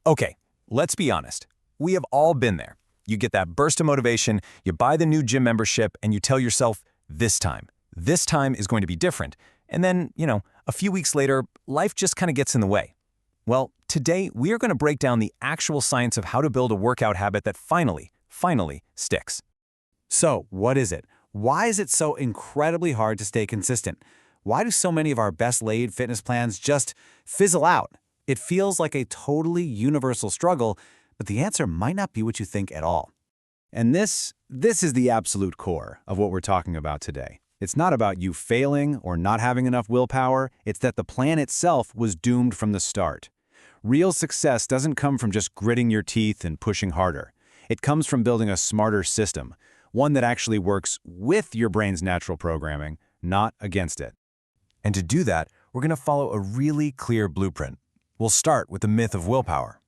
Okay, let's be honest. We have all been there. You get that burst of motivation, you buy the new gym membership, and you tell yourself, this time is going to be different. And then, a few weeks later, life just kind of gets in the way. Well, today we are going to break down the actual science of how to build a workout habit that finally sticks. So, what is it? Why is it so incredibly hard to stay consistent? Why do so many of our best-laid fitness plans just fizzle out? It feels like a totally universal struggle, but the answer might not be what you think at all. And this is the absolute core of what we're talking about today. It's not about you failing or not having enough willpower. It's that the plan itself was doomed from the start. Real success doesn't come from just gritting your teeth and pushing harder. It comes from building a smarter system, one that actually works with your brain's natural programming, not against it. And to do that, we're going to follow a really clear blueprint. We'll start with the myth of willpower.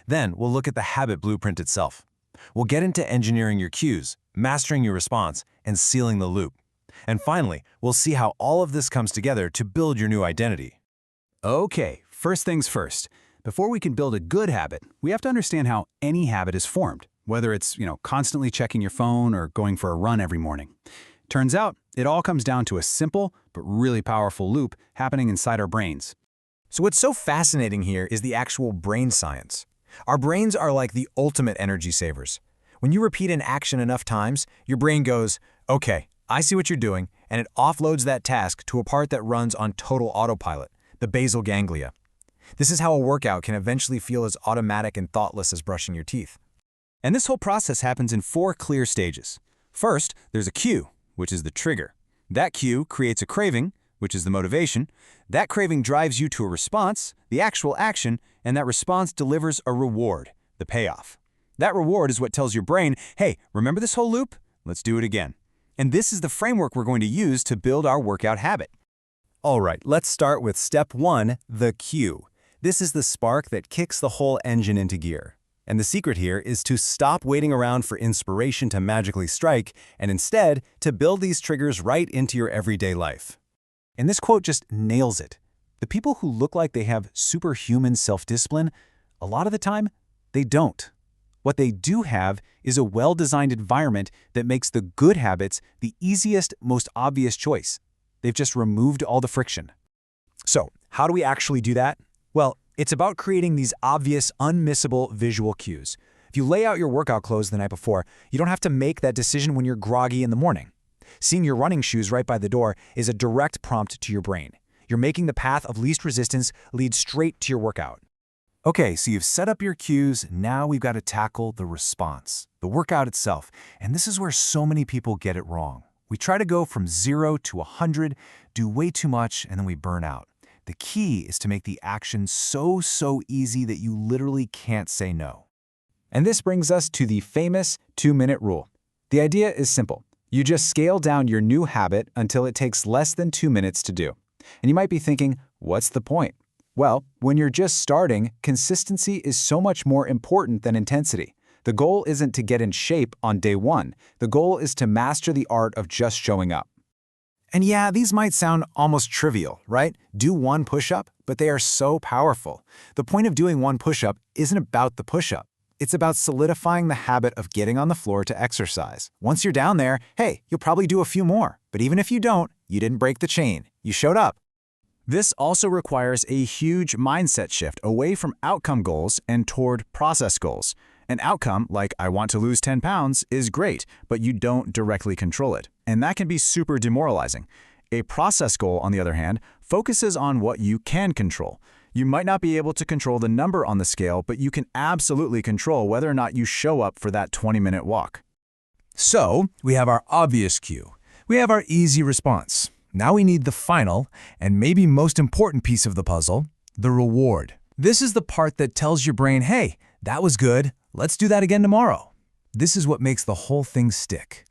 Then we'll look at the habit blueprint itself. We'll get into engineering your cues, mastering your response, and sealing the loop. And finally, we'll see how all of this comes together to build your new identity. Okay, first things first. Before we can build a good habit, we have to understand how any habit is formed, whether it's, constantly checking your phone or going for a run every morning. Turns out, it all comes down to a simple but really powerful loop happening inside our brains. So what's so fascinating here is the actual brain science. Our brains are like the ultimate energy savers. When you repeat an action enough times, your brain goes, okay, I see what you're doing, and it offloads that task to a part that runs on total autopilot, the basal ganglia. This is how a workout can eventually feel as automatic and thoughtless as brushing your teeth. And this whole process happens in 4 clear stages. First, there's a cue, which is the trigger. That cue creates a craving, which is the motivation. That craving drives you to a response, the actual action, and that response delivers a reward, the payoff. That reward is what tells your brain, hey, remember this whole loop? Let's do it again. And this is the framework we're going to use to build our workout habit. All right, let's start with step 1, the cue. This is the spark that kicks the whole engine into gear. And the secret here is to stop waiting around for inspiration to magically strike, and instead, to build these triggers right into your everyday life. And this quote just nails it. The people who look like they have superhuman self-discipline, a lot of the time, they don't. What they do have is a well-designed environment that makes the good habits the easiest, most obvious choice. They've just removed all the friction. So, how do we actually do that? Well, it's about creating these obvious, unmissable visual cues. If you lay out your workout clothes the night before, you don't have to make that decision when you're groggy in the morning. Seeing your running shoes right by the door is a direct prompt to your brain. You're making the path of least resistance lead straight to your workout. Okay, so you've set up your cues, now we've got to tackle the response, the workout itself. And this is where so many people get it wrong. We try to go from 0 to 100, do way too much, and then we burn out. The key is to make the action so easy that you literally can't say no. And this brings us to the famous 2-minute rule. The idea is simple. You just scale down your new habit until it takes less than 2 minutes to do. And you might be thinking, what's the point? Well, when you're just starting, consistency is so much more important than intensity. The goal isn't to get in shape on day 1. The goal is to master the art of just showing up. And yeah, these might sound almost trivial, right? Do 1 push-up, but they are so powerful. The point of doing 1 push-up isn't about the push-up. It's about solidifying the habit of getting on the floor to exercise. Once you're down there, hey, you'll probably do a few more. But even if you don't, you didn't break the chain. You showed up. This also requires a huge mindset shift away from outcome goals and toward process goals. An outcome, like I want to lose 10 pounds, is great, but you don't directly control it. And that can be super demoralizing. A process goal, on the other hand, focuses on what you can control. You might not be able to control the number on the scale, but you can absolutely control whether or not you show up for that 20-minute walk. So, we have our obvious cue. We have our easy response. Now we need the final, and maybe most important piece of the puzzle, the reward. This is the part that tells your brain, hey, that was good, let's do that again tomorrow. This is what makes the whole thing stick.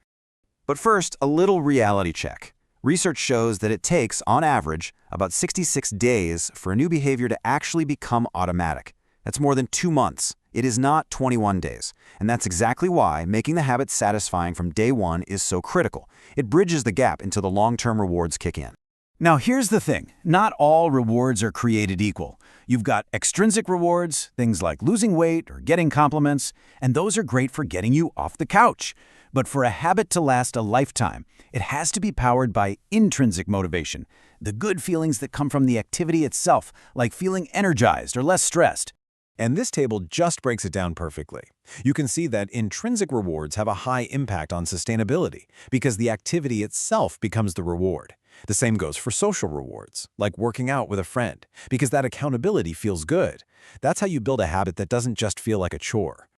But first, a little reality check. Research shows that it takes, on average, about 66 days for a new behavior to actually become automatic. That's more than 2 months. It is not 21 days. And that's exactly why making the habit satisfying from day 1 is so critical. It bridges the gap until the long-term rewards kick in. Now here's the thing, not all rewards are created equal. You've got extrinsic rewards, things like losing weight or getting compliments, and those are great for getting you off the couch. But for a habit to last a lifetime, it has to be powered by intrinsic motivation, the good feelings that come from the activity itself, like feeling energized or less stressed. And this table just breaks it down perfectly. You can see that intrinsic rewards have a high impact on sustainability because the activity itself becomes the reward. The same goes for social rewards, like working out with a friend, because that accountability feels good. That's how you build a habit that doesn't just feel like a chore.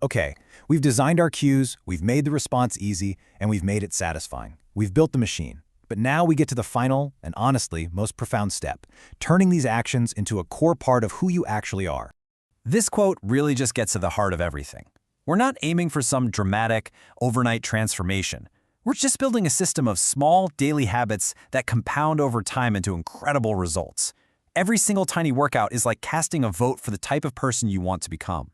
Okay, we've designed our cues, we've made the response easy, and we've made it satisfying. We've built the machine. But now we get to the final, and honestly, most profound step, turning these actions into a core part of who you actually are. This quote really just gets to the heart of everything. We're not aiming for some dramatic, overnight transformation. We're just building a system of small, daily habits that compound over time into incredible results. Every single tiny workout is like casting a vote for the type of person you want to become.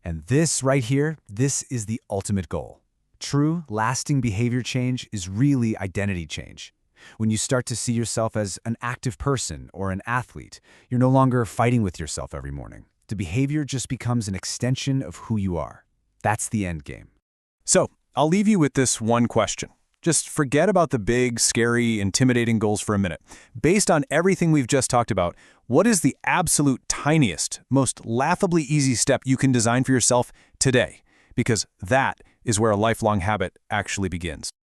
And this right here, this is the ultimate goal. True, lasting behavior change is really identity change. When you start to see yourself as an active person or an athlete, you're no longer fighting with yourself every morning. The behavior just becomes an extension of who you are. That's the end game. So, I'll leave you with this one question. Just forget about the big, scary, intimidating goals for a minute. Based on everything we've just talked about, what is the absolute tiniest, most laughably easy step you can design for yourself today? Because that is where a lifelong habit actually begins.